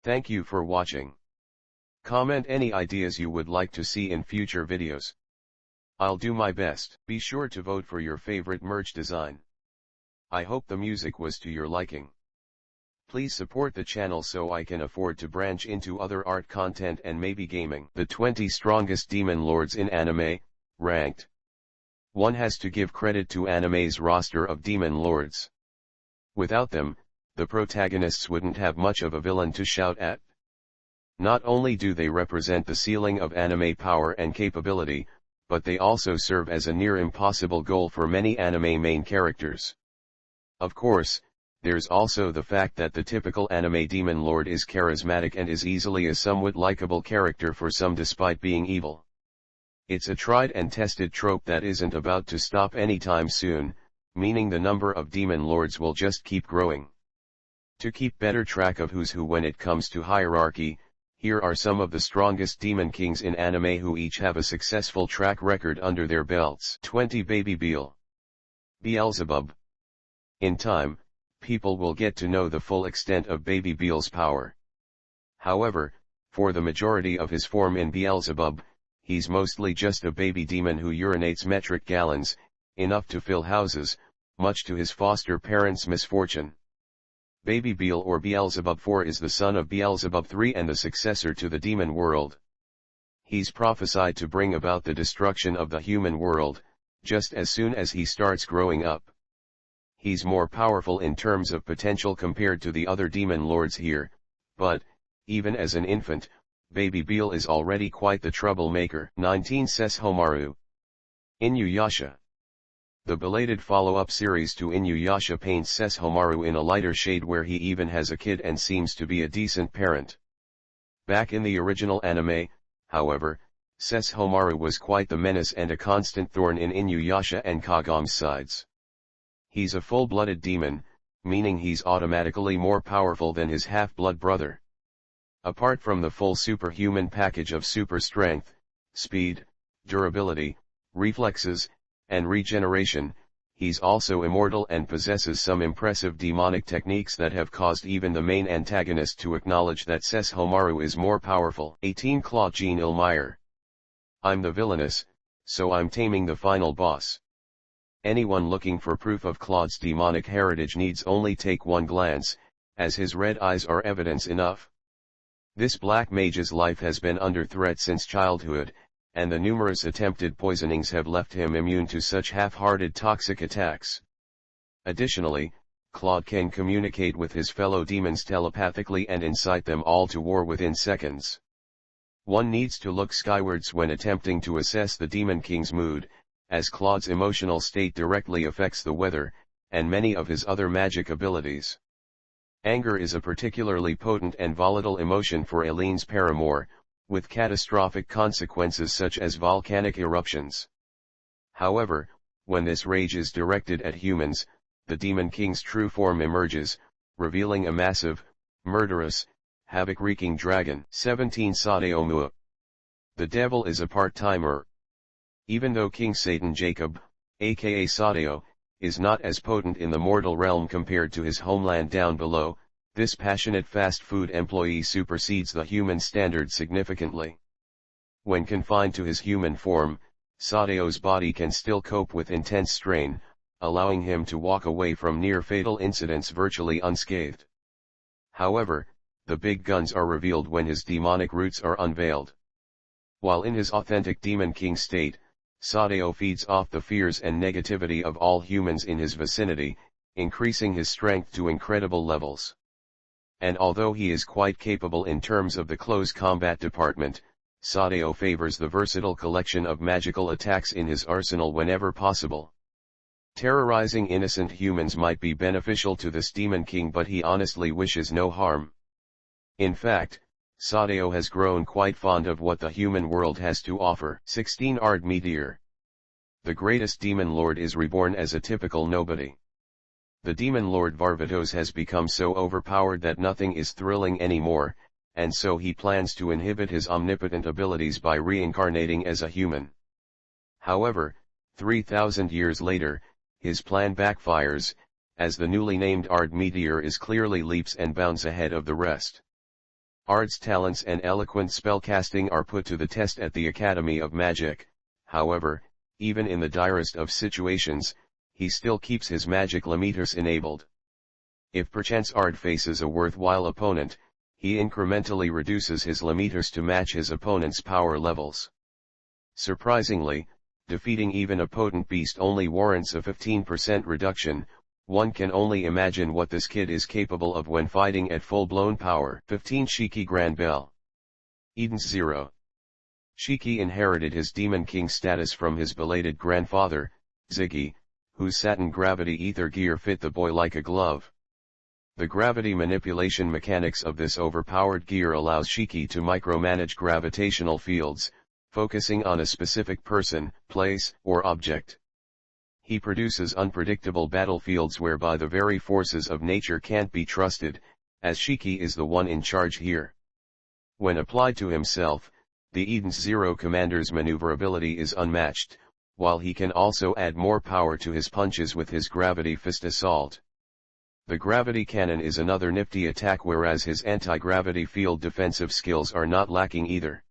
Thank you for watching. Comment any ideas you would like to see in future videos. I'll do my best. Be sure to vote for your favorite merch design. I hope the music was to your liking. Please support the channel so I can afford to branch into other art content and maybe gaming. The 20 strongest demon lords in anime, ranked. One has to give credit to anime's roster of demon lords. Without them, the protagonists wouldn't have much of a villain to shout at. Not only do they represent the ceiling of anime power and capability, but they also serve as a near impossible goal for many anime main characters. Of course, there's also the fact that the typical anime demon lord is charismatic and is easily a somewhat likable character for some despite being evil. It's a tried and tested trope that isn't about to stop anytime soon, meaning the number of demon lords will just keep growing. To keep better track of who's who when it comes to hierarchy, here are some of the strongest demon kings in anime who each have a successful track record under their belts. 20. Baby Beel. Beelzebub. In time, people will get to know the full extent of Baby Beel's power. However, for the majority of his form in Beelzebub, he's mostly just a baby demon who urinates metric gallons, enough to fill houses, much to his foster parents' misfortune. Baby Beel or Beelzebub IV is the son of Beelzebub III and the successor to the demon world. He's prophesied to bring about the destruction of the human world, just as soon as he starts growing up. He's more powerful in terms of potential compared to the other demon lords here, but, even as an infant, Baby Beel is already quite the troublemaker. 19. Sesshomaru. Inuyasha. The belated follow-up series to Inuyasha paints Sesshomaru in a lighter shade where he even has a kid and seems to be a decent parent. Back in the original anime, however, Sesshomaru was quite the menace and a constant thorn in Inuyasha and Kagame's sides. He's a full-blooded demon, meaning he's automatically more powerful than his half-blood brother. Apart from the full superhuman package of super strength, speed, durability, reflexes, and regeneration, he's also immortal and possesses some impressive demonic techniques that have caused even the main antagonist to acknowledge that Sesshomaru is more powerful. 18. Claude Jean Ilmeyer. I'm the villainous, so I'm taming the final boss. Anyone looking for proof of Claude's demonic heritage needs only take one glance, as his red eyes are evidence enough. This black mage's life has been under threat since childhood, and the numerous attempted poisonings have left him immune to such half-hearted toxic attacks. Additionally, Claude can communicate with his fellow demons telepathically and incite them all to war within seconds. One needs to look skywards when attempting to assess the Demon King's mood, as Claude's emotional state directly affects the weather, and many of his other magic abilities. Anger is a particularly potent and volatile emotion for Eileen's paramour, with catastrophic consequences such as volcanic eruptions. However, when this rage is directed at humans, the Demon King's true form emerges, revealing a massive, murderous, havoc-wreaking dragon. 17. Sadeo. The devil is a part-timer. Even though King Satan Jacob, aka Sadeo, is not as potent in the mortal realm compared to his homeland down below, this passionate fast food employee supersedes the human standard significantly. When confined to his human form, Sadeo's body can still cope with intense strain, allowing him to walk away from near-fatal incidents virtually unscathed. However, the big guns are revealed when his demonic roots are unveiled. While in his authentic Demon King state, Sadeo feeds off the fears and negativity of all humans in his vicinity, increasing his strength to incredible levels. And although he is quite capable in terms of the close combat department, Sadeo favors the versatile collection of magical attacks in his arsenal whenever possible. Terrorizing innocent humans might be beneficial to this Demon King, but he honestly wishes no harm. In fact, Sadeo has grown quite fond of what the human world has to offer. 16. Ard Meteor. The greatest demon lord is reborn as a typical nobody. The demon lord Varvatos has become so overpowered that nothing is thrilling anymore, and so he plans to inhibit his omnipotent abilities by reincarnating as a human. However, 3,000 years later, his plan backfires, as the newly named Ard Meteor is clearly leaps and bounds ahead of the rest. Ard's talents and eloquent spellcasting are put to the test at the Academy of Magic. However, even in the direst of situations, he still keeps his magic limiters enabled. If perchance Ard faces a worthwhile opponent, he incrementally reduces his limiters to match his opponent's power levels. Surprisingly, defeating even a potent beast only warrants a 15% reduction. One can only imagine what this kid is capable of when fighting at full-blown power. 15 Shiki Grand Bell. Eden's Zero. Shiki inherited his Demon King status from his belated grandfather, Ziggy, whose satin gravity ether gear fit the boy like a glove. The gravity manipulation mechanics of this overpowered gear allows Shiki to micromanage gravitational fields, focusing on a specific person, place, or object. He produces unpredictable battlefields whereby the very forces of nature can't be trusted, as Shiki is the one in charge here. When applied to himself, the Eden's Zero commander's maneuverability is unmatched, while he can also add more power to his punches with his Gravity Fist Assault. The Gravity Cannon is another nifty attack, whereas his anti-gravity field defensive skills are not lacking either.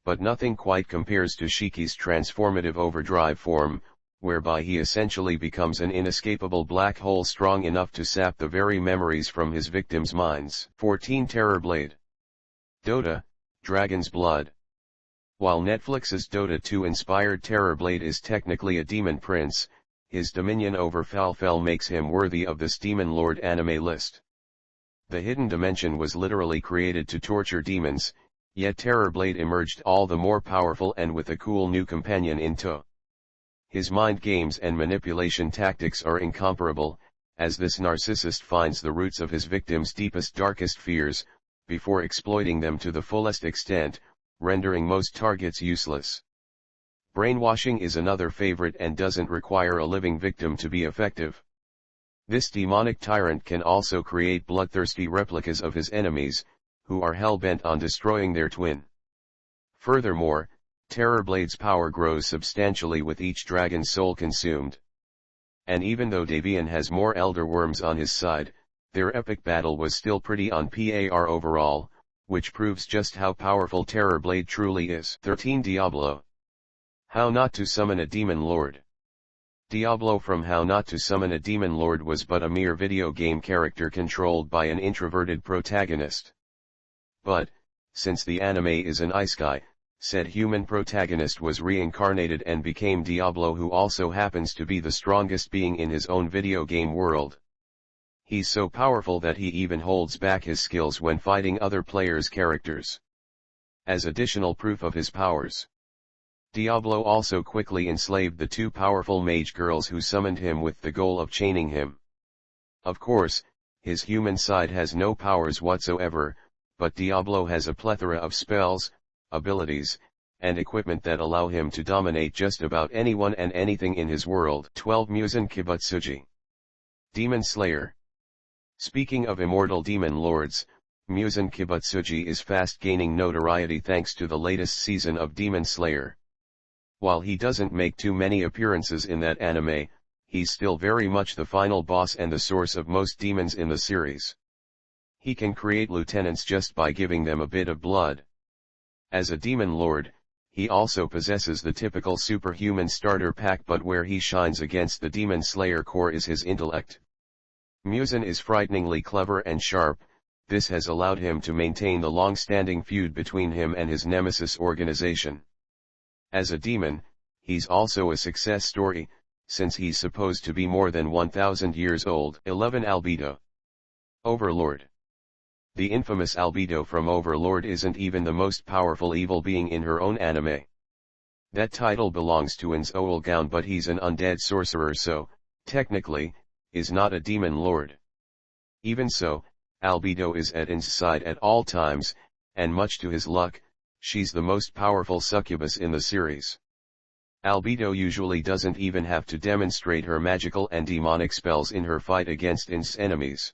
But nothing quite compares to Shiki's transformative overdrive form, whereby he essentially becomes an inescapable black hole strong enough to sap the very memories from his victims' minds. 14 Terrorblade. Dota, Dragon's Blood. While Netflix's Dota 2 inspired Terrorblade is technically a demon prince, his dominion over Falfel makes him worthy of this Demon Lord anime list. The hidden dimension was literally created to torture demons, yet Terrorblade emerged all the more powerful and with a cool new companion in tow. His mind games and manipulation tactics are incomparable, as this narcissist finds the roots of his victims' deepest darkest fears, before exploiting them to the fullest extent, rendering most targets useless. Brainwashing is another favorite and doesn't require a living victim to be effective. This demonic tyrant can also create bloodthirsty replicas of his enemies, who are hell-bent on destroying their twin. Furthermore, Terrorblade's power grows substantially with each dragon's soul consumed. And even though Davian has more Elder Worms on his side, their epic battle was still pretty on par overall, which proves just how powerful Terrorblade truly is. 13 Diablo. How Not to Summon a Demon Lord. Diablo from How Not to Summon a Demon Lord was but a mere video game character controlled by an introverted protagonist. But, since the anime is an isekai, said human protagonist was reincarnated and became Diablo, who also happens to be the strongest being in his own video game world. He's so powerful that he even holds back his skills when fighting other players' characters. As additional proof of his powers, Diablo also quickly enslaved the two powerful mage girls who summoned him with the goal of chaining him. Of course, his human side has no powers whatsoever, but Diablo has a plethora of spells, abilities, and equipment that allow him to dominate just about anyone and anything in his world. 12 Muzan Kibutsuji. Demon Slayer. Speaking of immortal demon lords, Muzan Kibutsuji is fast gaining notoriety thanks to the latest season of Demon Slayer. While he doesn't make too many appearances in that anime, he's still very much the final boss and the source of most demons in the series. He can create lieutenants just by giving them a bit of blood. As a demon lord, he also possesses the typical superhuman starter pack, but where he shines against the Demon Slayer core is his intellect. Muzan is frighteningly clever and sharp. This has allowed him to maintain the long-standing feud between him and his nemesis organization. As a demon, he's also a success story, since he's supposed to be more than 1,000 years old. 11 Albedo. Overlord. The infamous Albedo from Overlord isn't even the most powerful evil being in her own anime. That title belongs to Ins Oulgown, but he's an undead sorcerer, so, technically, is not a demon lord. Even so, Albedo is at In's side at all times, and much to his luck, she's the most powerful succubus in the series. Albedo usually doesn't even have to demonstrate her magical and demonic spells in her fight against In's enemies.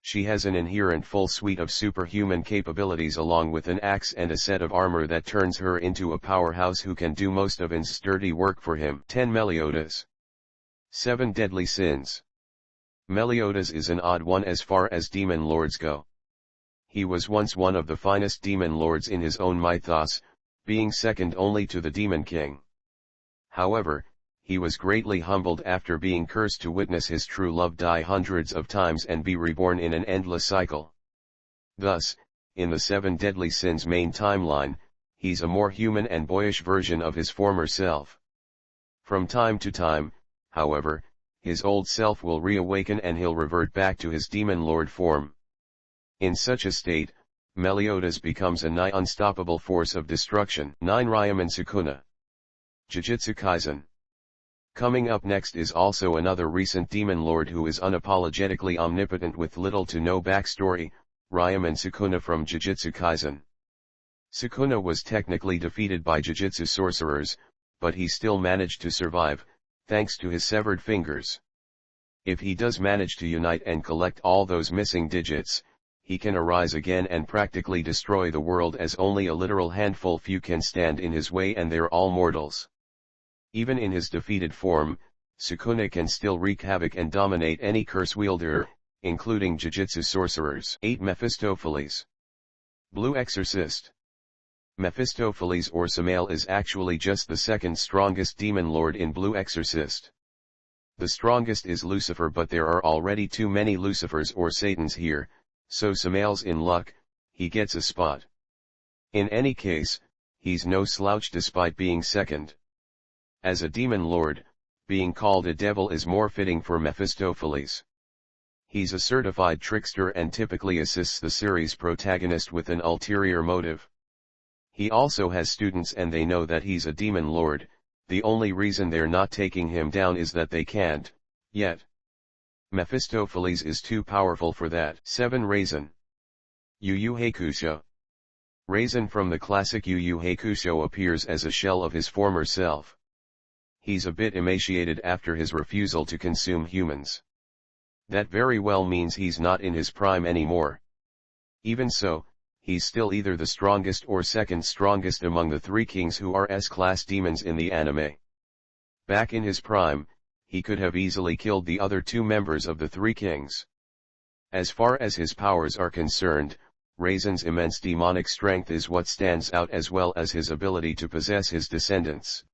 She has an inherent full suite of superhuman capabilities along with an axe and a set of armor that turns her into a powerhouse who can do most of In's sturdy work for him. 10 Meliodas. 7 Deadly Sins. Meliodas is an odd one as far as demon lords go. He was once one of the finest demon lords in his own mythos, being second only to the Demon King. However, he was greatly humbled after being cursed to witness his true love die hundreds of times and be reborn in an endless cycle. Thus, in the Seven Deadly Sins main timeline, he's a more human and boyish version of his former self. From time to time, however, his old self will reawaken and he'll revert back to his demon lord form. In such a state, Meliodas becomes a nigh unstoppable force of destruction. 9. Ryaman Sukuna. Jujutsu Kaisen. Coming up next is also another recent demon lord who is unapologetically omnipotent with little to no backstory, Ryaman Sukuna from Jujutsu Kaisen. Sukuna was technically defeated by Jujutsu sorcerers, but he still managed to survive, thanks to his severed fingers. If he does manage to unite and collect all those missing digits, he can arise again and practically destroy the world, as only a literal handful few can stand in his way and they're all mortals. Even in his defeated form, Sukuna can still wreak havoc and dominate any curse wielder, including Jujutsu sorcerers. 8. Mephistopheles. Blue Exorcist. Mephistopheles or Samael is actually just the second strongest demon lord in Blue Exorcist. The strongest is Lucifer, but there are already too many Lucifers or Satans here, so Samael's in luck, he gets a spot. In any case, he's no slouch despite being second. As a demon lord, being called a devil is more fitting for Mephistopheles. He's a certified trickster and typically assists the series protagonist with an ulterior motive. He also has students and they know that he's a demon lord, the only reason they're not taking him down is that they can't, yet. Mephistopheles is too powerful for that. 7. Raisin. Yu Yu Hakusho. Raisin from the classic Yu Yu Hakusho appears as a shell of his former self. He's a bit emaciated after his refusal to consume humans. That very well means he's not in his prime anymore. Even so, he's still either the strongest or second strongest among the three kings who are S-class demons in the anime. Back in his prime, he could have easily killed the other two members of the three kings. As far as his powers are concerned, Raisin's immense demonic strength is what stands out, as well as his ability to possess his descendants.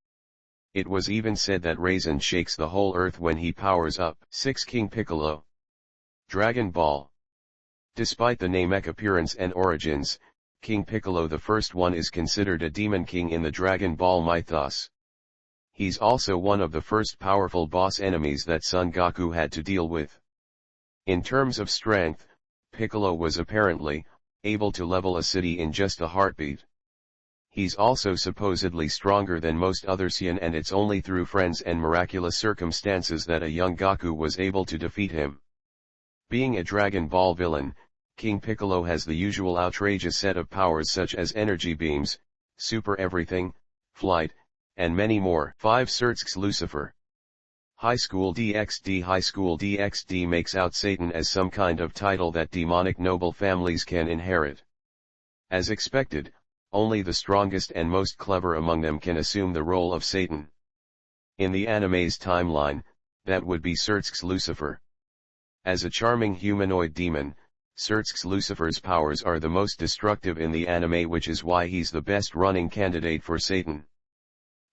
It was even said that Raisin shakes the whole earth when he powers up. 6. King Piccolo. Dragon Ball. Despite the Namek appearance and origins, King Piccolo the First One is considered a demon king in the Dragon Ball mythos. He's also one of the first powerful boss enemies that Son Goku had to deal with. In terms of strength, Piccolo was apparently able to level a city in just a heartbeat. He's also supposedly stronger than most other Saiyan, and it's only through friends and miraculous circumstances that a young Goku was able to defeat him. Being a Dragon Ball villain, King Piccolo has the usual outrageous set of powers such as energy beams, super everything, flight, and many more. 5. Surtsk's Lucifer. High School DxD. High School DxD makes out Satan as some kind of title that demonic noble families can inherit. As expected, only the strongest and most clever among them can assume the role of Satan. In the anime's timeline, that would be Surtsk's Lucifer. As a charming humanoid demon, Surtsk's Lucifer's powers are the most destructive in the anime, which is why he's the best running candidate for Satan.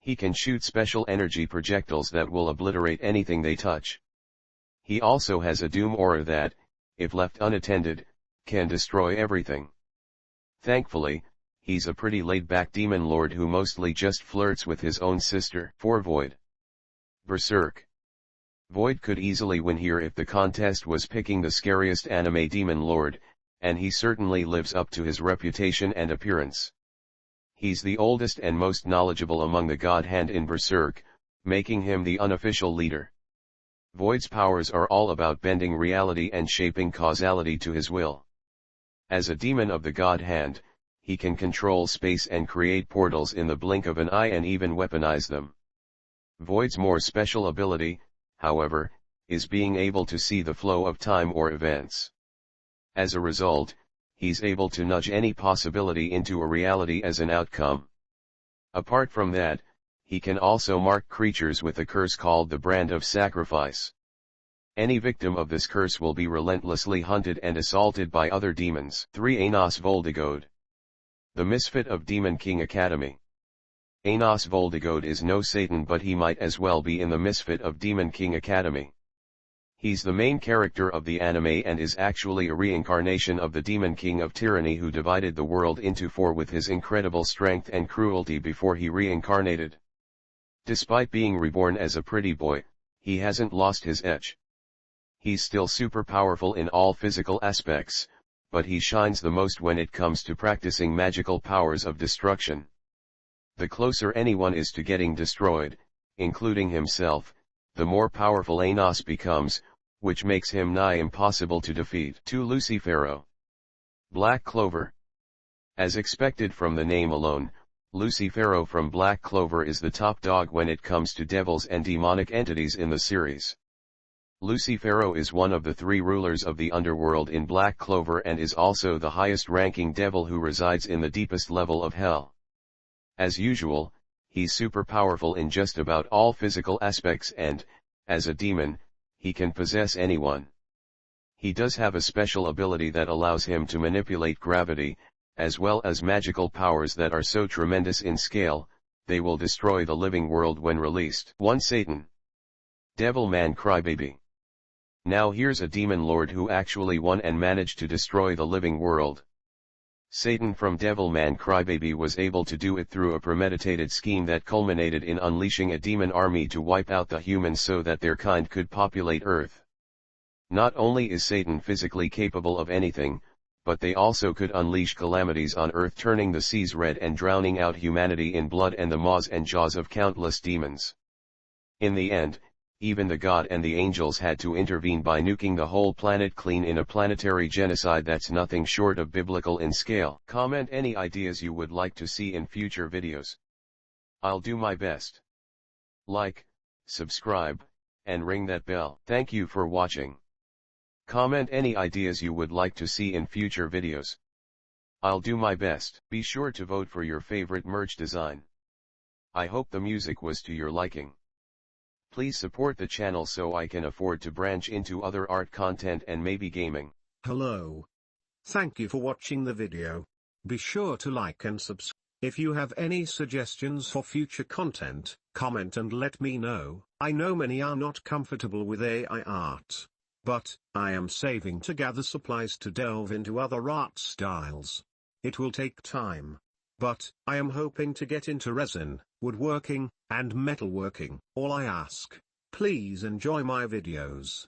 He can shoot special energy projectiles that will obliterate anything they touch. He also has a doom aura that, if left unattended, can destroy everything. Thankfully, he's a pretty laid-back demon lord who mostly just flirts with his own sister. 4. Void. Berserk. Void could easily win here if the contest was picking the scariest anime demon lord, and he certainly lives up to his reputation and appearance. He's the oldest and most knowledgeable among the God Hand in Berserk, making him the unofficial leader. Void's powers are all about bending reality and shaping causality to his will. As a demon of the God Hand, he can control space and create portals in the blink of an eye and even weaponize them. Void's more special ability, however, is being able to see the flow of time or events. As a result, he's able to nudge any possibility into a reality as an outcome. Apart from that, he can also mark creatures with a curse called the Brand of Sacrifice. Any victim of this curse will be relentlessly hunted and assaulted by other demons. 3. Anos Voldigode. The Misfit of Demon King Academy. Anos Voldigode is no Satan, but he might as well be in the Misfit of Demon King Academy. He's the main character of the anime and is actually a reincarnation of the Demon King of Tyranny who divided the world into 4 with his incredible strength and cruelty before he reincarnated. Despite being reborn as a pretty boy, he hasn't lost his edge. He's still super powerful in all physical aspects, but he shines the most when it comes to practicing magical powers of destruction. The closer anyone is to getting destroyed, including himself, the more powerful Anos becomes, which makes him nigh impossible to defeat. 2. Lucifero. Black Clover. As expected from the name alone, Lucifero from Black Clover is the top dog when it comes to devils and demonic entities in the series. Lucifero is one of the 3 rulers of the underworld in Black Clover and is also the highest-ranking devil who resides in the deepest level of hell. As usual, he's super powerful in just about all physical aspects and, as a demon, he can possess anyone. He does have a special ability that allows him to manipulate gravity, as well as magical powers that are so tremendous in scale, they will destroy the living world when released. 1. Satan. Devilman Crybaby. Now here's a demon lord who actually won and managed to destroy the living world. Satan from Devilman Crybaby was able to do it through a premeditated scheme that culminated in unleashing a demon army to wipe out the humans so that their kind could populate Earth. Not only is Satan physically capable of anything, but they also could unleash calamities on Earth, turning the seas red and drowning out humanity in blood and the maws and jaws of countless demons. In the end, even the god and the angels had to intervene by nuking the whole planet clean in a planetary genocide that's nothing short of biblical in scale. Comment any ideas you would like to see in future videos. I'll do my best. Like, subscribe, and ring that bell. Thank you for watching. Comment any ideas you would like to see in future videos. I'll do my best. Be sure to vote for your favorite merch design. I hope the music was to your liking. Please support the channel so I can afford to branch into other art content and maybe gaming. Hello. Thank you for watching the video. Be sure to like and subscribe. If you have any suggestions for future content, comment and let me know. I know many are not comfortable with AI art, but I am saving to gather supplies to delve into other art styles. It will take time, but I am hoping to get into resin, woodworking, and metalworking. All I ask, please enjoy my videos.